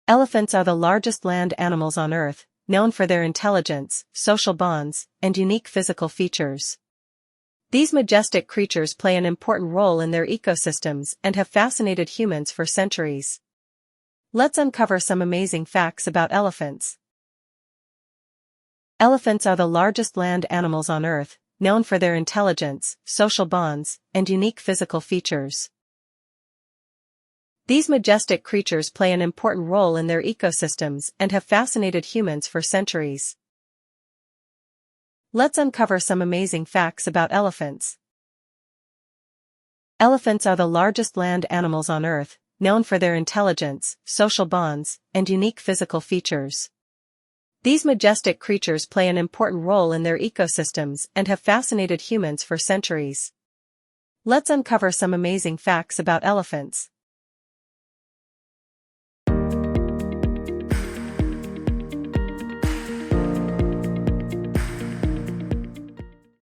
Elephants are the largest land animals on Earth, known for their intelligence, social bonds, and unique physical features. These majestic creatures play an important role in their ecosystems and have fascinated humans for centuries. Let's uncover some amazing facts about elephants. Elephants are the largest land animals on Earth, known for their intelligence, social bonds, and unique physical features. These majestic creatures play an important role in their ecosystems and have fascinated humans for centuries. Let's uncover some amazing facts about elephants. Elephants are the largest land animals on Earth, known for their intelligence, social bonds, and unique physical features. These majestic creatures play an important role in their ecosystems and have fascinated humans for centuries. Let's uncover some amazing facts about elephants.